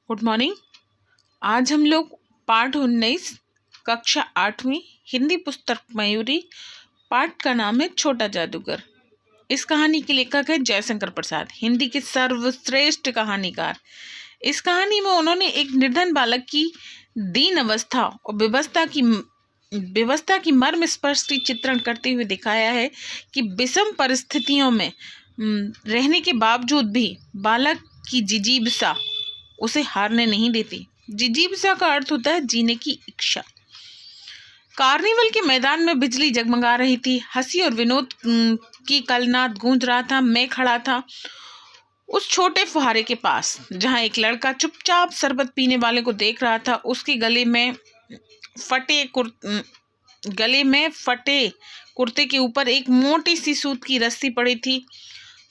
Good morning. आज हम लोग पाठ 19 कक्षा 8वीं हिंदी पुस्तक मयूरी, पाठ का नाम है छोटा जादूगर। इस कहानी के लेखक है जयशंकर प्रसाद, हिंदी के सर्वश्रेष्ठ कहानीकार। इस कहानी में उन्होंने एक निर्धन बालक की दीन अवस्था और व्यवस्था की मर्म स्पर्शी चित्रण करते हुए दिखाया है कि विषम परिस्थितियों में रहने के बावजूद भी बालक की जिजीविसा उसे हारने नहीं देती। जिजीविसा का अर्थ होता है जीने की इच्छा। कार्निवल के मैदान में बिजली जगमगा रही थी, हंसी और विनोद की कलनाद गूंज रहा था। मैं खड़ा था उस छोटे फुहारे के पास जहां एक लड़का चुपचाप शरबत पीने वाले को देख रहा था। उसके गले में फटे कुर्ते के ऊपर एक मोटी सी सूत की रस्सी पड़ी थी,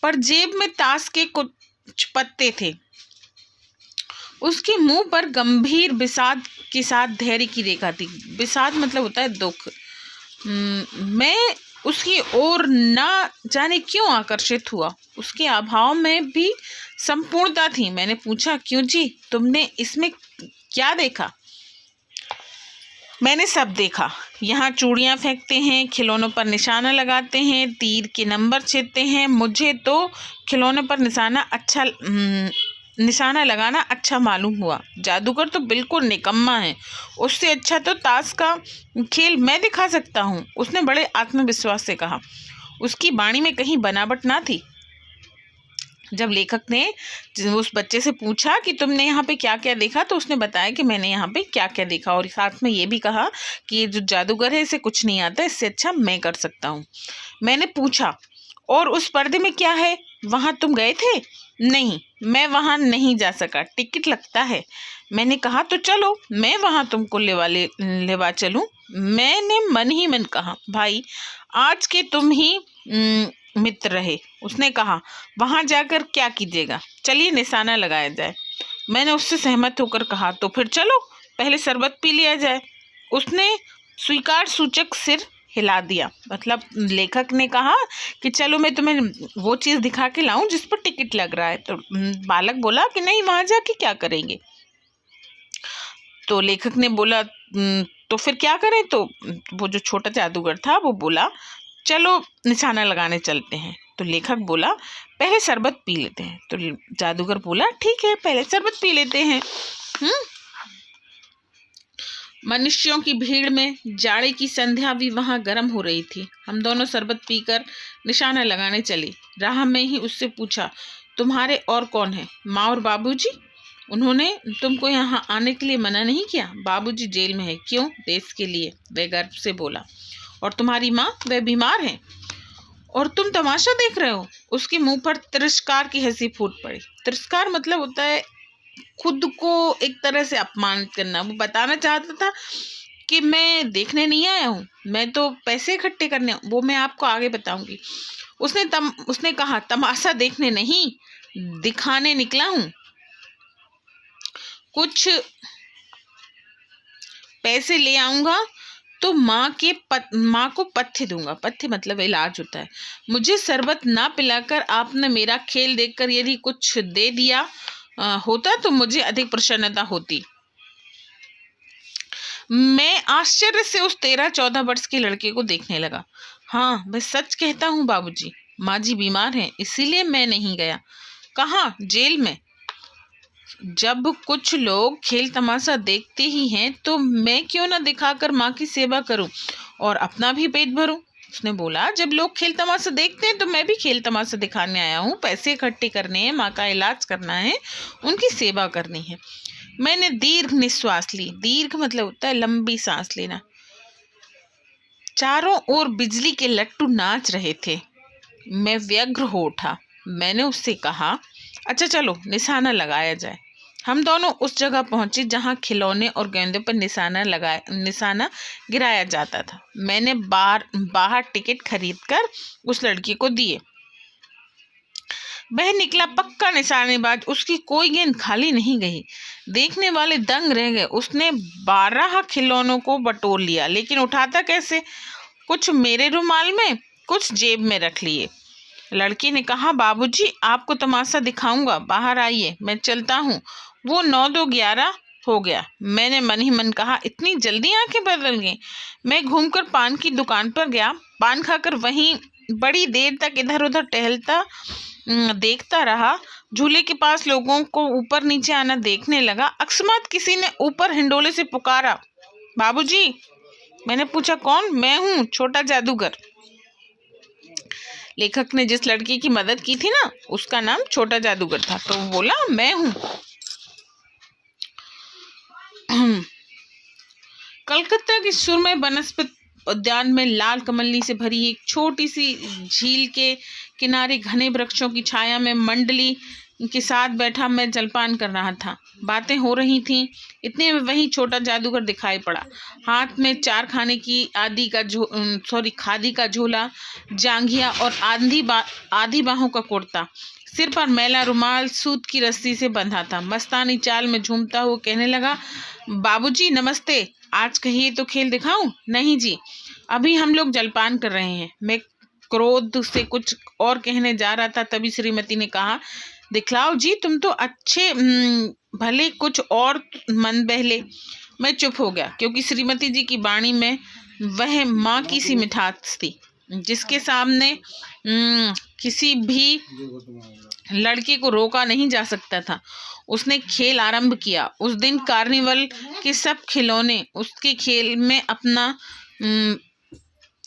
पर जेब में ताश के कुछ पत्ते थे। उसके मुंह पर गंभीर विषाद के साथ धैर्य की रेखा थी। विषाद मतलब होता है दुख। मैं उसकी ओर ना जाने क्यों आकर्षित हुआ। उसके अभाव में भी संपूर्णता थी। मैंने पूछा, क्यों जी, तुमने इसमें क्या देखा? मैंने सब देखा। यहाँ चूड़ियाँ फेंकते हैं, खिलौनों पर निशाना लगाते हैं, तीर के नंबर छेदते हैं। मुझे तो खिलौनों पर निशाना लगाना अच्छा मालूम हुआ। जादूगर तो बिल्कुल निकम्मा है। उससे अच्छा तो ताश का खेल मैं दिखा सकता हूँ, उसने बड़े आत्मविश्वास से कहा। उसकी वाणी में कहीं बनावट ना थी। जब लेखक ने उस बच्चे से पूछा कि तुमने यहाँ पे क्या क्या देखा, तो उसने बताया कि मैंने यहाँ पे क्या क्या देखा, और साथ में ये भी कहा कि ये जो जादूगर है इसे कुछ नहीं आता, इससे अच्छा मैं कर सकता हूँ। मैंने पूछा, और उस पर्दे में क्या है? वहाँ तुम गए थे? नहीं, मैं वहाँ नहीं जा सका, टिकट लगता है। मैंने कहा, तो चलो मैं वहाँ तुमको लेवा चलूँ। मैंने मन ही मन कहा, भाई आज के तुम ही मित्र रहे। उसने कहा, वहाँ जाकर क्या कीजिएगा, चलिए निशाना लगाया जाए। मैंने उससे सहमत होकर कहा, तो फिर चलो पहले शरबत पी लिया जाए। उसने स्वीकार सूचक सिर हिला दिया। मतलब लेखक ने कहा कि चलो मैं तुम्हें वो चीज़ दिखा के लाऊं जिस पर टिकट लग रहा है। तो बालक बोला कि नहीं, वहाँ जाके क्या करेंगे? तो लेखक ने बोला, तो फिर क्या करें? तो वो जो छोटा जादूगर था वो बोला, चलो निशाना लगाने चलते हैं। तो लेखक बोला, पहले शरबत पी लेते हैं। तो जादूगर बोला, ठीक है, पहले शरबत पी लेते हैं। मनुष्यों की भीड़ में जाड़े की संध्या भी वहां गर्म हो रही थी। हम दोनों शरबत पीकर निशाना लगाने चले। राह में ही उससे पूछा, तुम्हारे और कौन है? माँ और बाबूजी। उन्होंने तुमको यहाँ आने के लिए मना नहीं किया? बाबूजी जेल में है। क्यों? देश के लिए, वह गर्व से बोला। और तुम्हारी माँ? वह बीमार है। और तुम तमाशा देख रहे हो? उसके मुंह पर तिरस्कार की हंसी फूट पड़ी। तिरस्कार मतलब होता है खुद को एक तरह से अपमानित करना। वो बताना चाहता था कि मैं देखने नहीं आया हूँ, मैं तो पैसे इकट्ठे करने, वो मैं आपको आगे बताऊंगी। उसने कहा, तमाशा देखने नहीं, दिखाने निकला हूँ। कुछ पैसे ले आऊंगा तो माँ को पथ्य दूंगा। पथ्य मतलब इलाज होता है। मुझे शरबत ना पिलाकर आपने मेरा खेल देखकर यदि कुछ दे दिया होता तो मुझे अधिक प्रसन्नता होती। मैं आश्चर्य से उस 13-14 वर्ष के लड़के को देखने लगा। हाँ, मैं सच कहता हूँ बाबूजी, माँ जी बीमार हैं, इसीलिए मैं नहीं गया। कहाँ? जेल में। जब कुछ लोग खेल तमाशा देखते ही हैं तो मैं क्यों ना दिखाकर माँ की सेवा करूं और अपना भी पेट भरूं। उसने बोला, जब लोग खेल तमाशा देखते हैं तो मैं भी खेल तमाशा दिखाने आया हूँ। पैसे इकट्ठे करने हैं, माँ का इलाज करना है, उनकी सेवा करनी है। मैंने दीर्घ निश्वास ली। दीर्घ मतलब होता है लंबी सांस लेना। चारों ओर बिजली के लट्टू नाच रहे थे। मैं व्यग्र हो उठा। मैंने उससे कहा, अच्छा चलो निशाना लगाया जाए। हम दोनों उस जगह पहुंचे जहां खिलौने और गेंदों पर निशाना गिराया जाता था। मैंने बाहर टिकट खरीदकर उस लड़की को दिए। वह निकला पक्का निशानेबाज। उसकी कोई गेंद खाली नहीं गई। देखने वाले दंग रह गए। उसने 12 खिलौनों को बटोर लिया, लेकिन उठाता कैसे? कुछ मेरे रुमाल में, कुछ जेब में रख लिए। लड़की ने कहा, बाबूजी आपको तमाशा दिखाऊंगा, बाहर आइए, मैं चलता हूँ। वो 9-2-11 हो गया। मैंने मन ही मन कहा, इतनी जल्दी आंखें बदल गई। मैं घूमकर पान की दुकान पर गया। पान खाकर वहीं बड़ी देर तक इधर उधर टहलता देखता रहा। झूले के पास लोगों को ऊपर नीचे आना देखने लगा। अकस्मात किसी ने ऊपर हिंडोले से पुकारा, बाबूजी। मैंने पूछा, कौन? मैं हूँ, छोटा जादूगर। लेखक ने जिस लड़की की मदद की थी ना, उसका नाम छोटा जादूगर था। तो वो बोला, मैं हूँ। कलकत्ता की सुरमय बनस्पत उद्यान में लाल कमलनी से भरी एक छोटी सी झील के किनारे घने वृक्षों की छाया में मंडली के साथ बैठा मैं जलपान कर रहा था। बातें हो रही थीं। इतने में वही छोटा जादूगर दिखाई पड़ा। हाथ में 4 खाने की खादी का झोला, जांघिया और आधी बाहों का कुर्ता, सिर पर मैला रुमाल सूत की रस्सी से बंधा था। मस्तानी चाल में झूमता हुआ कहने लगा, बाबूजी नमस्ते, आज कहिए तो खेल दिखाऊं? नहीं जी, अभी हम लोग जलपान कर रहे हैं। मैं क्रोध से कुछ और कहने जा रहा था, तभी श्रीमती ने कहा, दिखलाओ जी, तुम तो अच्छे भले कुछ और मन बहले। मैं चुप हो गया, क्योंकि श्रीमती जी की वाणी में वह माँ की सी मिठास थी जिसके सामने किसी भी लड़के को रोका नहीं जा सकता था। उसने खेल आरंभ किया। उस दिन कार्निवल के सब खिलौने उसके खेल में अपना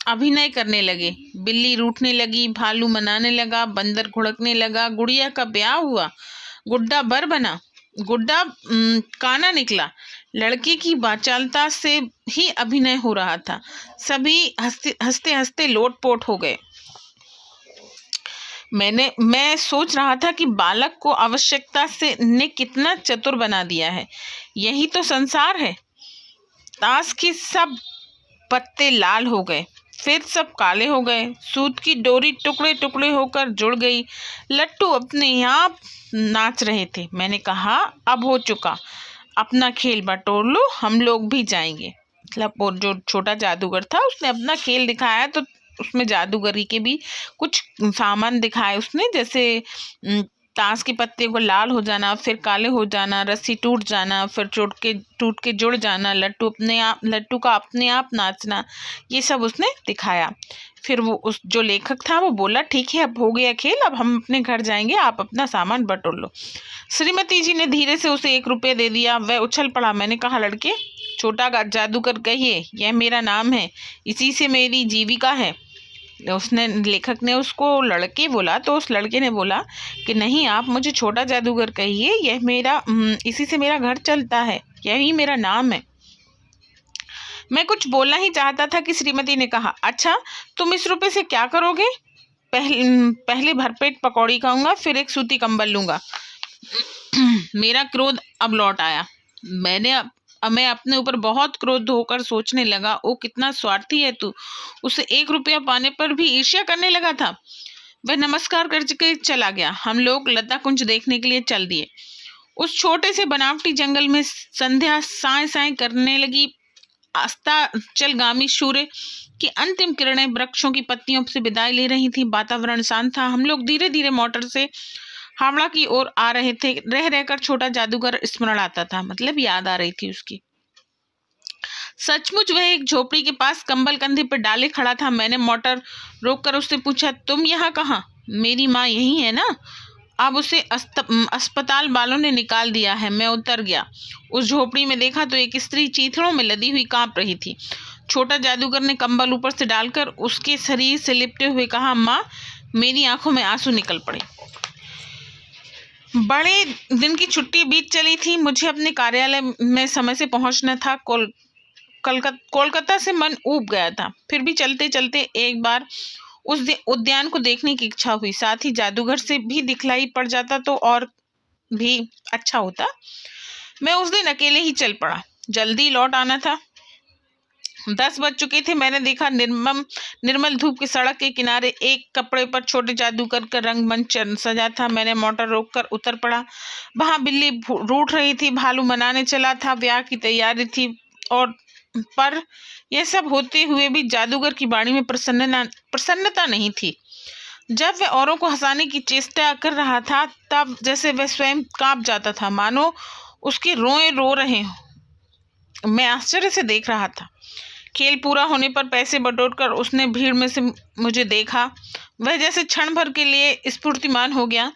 अभिनय करने लगे। बिल्ली रूठने लगी, भालू मनाने लगा, बंदर घुड़कने लगा, गुड़िया का ब्याह हुआ, गुड्डा बर बना, गुड्डा काना निकला। लड़के की वाचालता से ही अभिनय हो रहा था। सभी हंसते हंसते लोटपोट हो गए। मैं सोच रहा था कि बालक को आवश्यकता से ने कितना चतुर बना दिया है। यही तो संसार है। ताश के सब पत्ते लाल हो गए, फिर सब काले हो गए। सूत की डोरी टुकड़े टुकड़े होकर जुड़ गई। लट्टू अपने आप नाच रहे थे। मैंने कहा, अब हो चुका, अपना खेल बटोर लो, हम लोग भी जाएंगे। मतलब वो जो छोटा जादूगर था उसने अपना खेल दिखाया, तो उसमें जादूगरी के भी कुछ सामान दिखाए उसने, जैसे ताश के पत्ते को लाल हो जाना, फिर काले हो जाना, रस्सी टूट जाना, फिर टूट के जुड़ जाना, लट्टू का अपने आप नाचना, ये सब उसने दिखाया। फिर वो उस जो लेखक था वो बोला, ठीक है, अब हो गया खेल, अब हम अपने घर जाएंगे, आप अपना सामान बटोर लो। श्रीमती जी ने धीरे से उसे 1 रुपये दे दिया। वह उछल पड़ा। मैंने कहा, लड़के, छोटा जादूगर कहिए, यह मेरा नाम है, इसी से मेरी जीविका है। लेखक ने उसको लड़के बोला, तो उस लड़के ने बोला कि नहीं, आप मुझे छोटा जादूगर कहिए, यह मेरा इसी से मेरा घर चलता है, यही मेरा नाम है। मैं कुछ बोलना ही चाहता था कि श्रीमती ने कहा, अच्छा, तुम इस रुपए से क्या करोगे? पहले भरपेट पकौड़ी खाऊंगा, फिर एक सूती कंबल लूंगा। मेरा क्रोध अब लौट आया। मैं अपने ऊपर बहुत क्रोध होकर सोचने लगा, ओ कितना स्वार्थी है तू। उसे 1 रुपया पाने पर भी ईर्ष्या करने लगा था। वह नमस्कार करके चला गया। हम लोग लता कुंज देखने के लिए चल दिए। उस छोटे से बनावटी जंगल में संध्या साए साए करने लगी। अस्ताचलगामी सूर्य की अंतिम किरणें वृक्षों की पत्तियों से विदाई ले रही थी। वातावरण शांत था। हम लोग धीरे धीरे मोटर से हावड़ा की ओर आ रहे थे। रह रहकर छोटा जादूगर स्मरण आता था, मतलब याद आ रही थी उसकी। सचमुच वह एक झोपड़ी के पास कंबल कंधे पर डाले खड़ा था। मैंने मोटर रोककर उससे पूछा, तुम यहाँ कहाँ? मेरी माँ यही है ना? अब उसे अस्पताल वालों ने निकाल दिया है। मैं उतर गया। उस झोपड़ी में देखा तो एक स्त्री चीथड़ों में लदी हुई कांप रही थी। छोटा जादूगर ने कंबल ऊपर से डालकर उसके शरीर से लिपटे हुए कहा, माँ। मेरी आंखों में आंसू निकल पड़े। बड़े दिन की छुट्टी बीत चली थी। मुझे अपने कार्यालय में समय से पहुंचना था। कोलकाता से मन ऊब गया था। फिर भी चलते चलते एक बार उस उद्यान को देखने की इच्छा हुई। साथ ही जादूगर से भी दिखलाई पड़ जाता तो और भी अच्छा होता। मैं उस दिन अकेले ही चल पड़ा। जल्दी लौट आना था। 10 बज चुके थे। मैंने देखा निर्मल धूप की सड़क के किनारे एक कपड़े पर छोटे जादूगर का रंगमंच सजा था। मैंने मोटर रोककर उतर पड़ा। वहां बिल्ली रूठ रही थी, भालू मनाने चला था, ब्याह की तैयारी थी। पर यह सब होते हुए भी जादूगर की वाणी में प्रसन्नता नहीं थी। जब वह औरों को हंसाने की चेष्टा कर रहा था, तब जैसे वह स्वयं कांप जाता था, मानो उसके रोए रो रहे हों। मैं आश्चर्य से देख रहा था। खेल पूरा होने पर पैसे बटोरकर उसने भीड़ में से मुझे देखा। वह जैसे क्षण भर के लिए स्फूर्तिमान हो गया।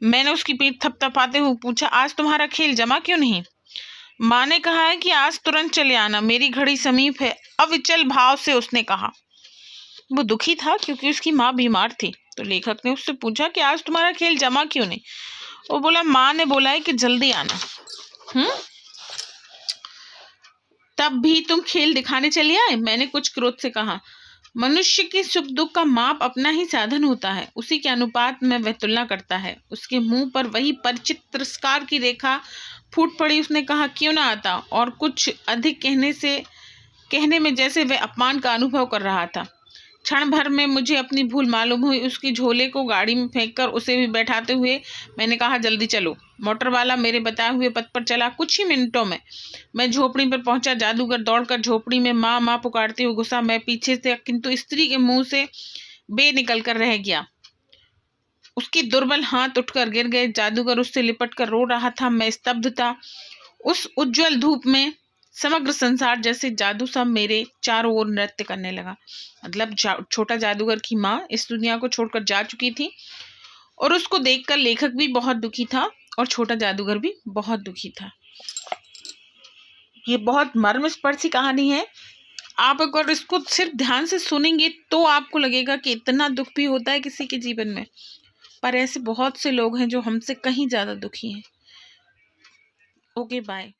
मैंने उसकी पीठ थपथपाते हुए पूछा, आज तुम्हारा खेल जमा क्यों नहीं? माँ ने कहा है कि आज तुरंत चले आना, मेरी घड़ी समीप है, अविचल भाव से उसने कहा। वो दुखी था क्योंकि उसकी माँ बीमार थी। तो लेखक ने उससे पूछा कि आज तुम्हारा खेल जमा क्यों नहीं? वो बोला, माँ ने बोला है कि जल्दी आना। तब भी तुम खेल दिखाने चले आए? मैंने कुछ क्रोध से कहा। मनुष्य के सुख दुख का माप अपना ही साधन होता है, उसी के अनुपात में वह तुलना करता है। उसके मुंह पर वही परिचित तिरस्कार की रेखा फूट पड़ी। उसने कहा, क्यों ना आता? और कुछ अधिक कहने में जैसे वह अपमान का अनुभव कर रहा था। क्षण भर में मुझे अपनी भूल मालूम हुई। उसकी झोले को गाड़ी में फेंककर उसे भी बैठाते हुए मैंने कहा, जल्दी चलो। मोटर वाला मेरे बताए हुए पथ पर चला। कुछ ही मिनटों में मैं झोपड़ी पर पहुंचा। जादूगर दौड़कर झोपड़ी में माँ माँ पुकारते हुए घुसा। मैं पीछे से, किंतु स्त्री के मुंह से बे निकल कर रह गया। उसके दुर्बल हाथ उठकर गिर गए। जादूगर उससे लिपट कर रो रहा था। मैं स्तब्ध था। उस उज्जवल धूप में समग्र संसार जैसे जादू सा मेरे चारों ओर नृत्य करने लगा। मतलब छोटा जादूगर की माँ इस दुनिया को छोड़कर जा चुकी थी और उसको देखकर लेखक भी बहुत दुखी था और छोटा जादूगर भी बहुत दुखी था। ये बहुत मर्मस्पर्शी कहानी है। आप अगर इसको सिर्फ ध्यान से सुनेंगे तो आपको लगेगा कि इतना दुख भी होता है किसी के जीवन में, पर ऐसे बहुत से लोग हैं जो हमसे कहीं ज्यादा दुखी हैं। Okay, bye.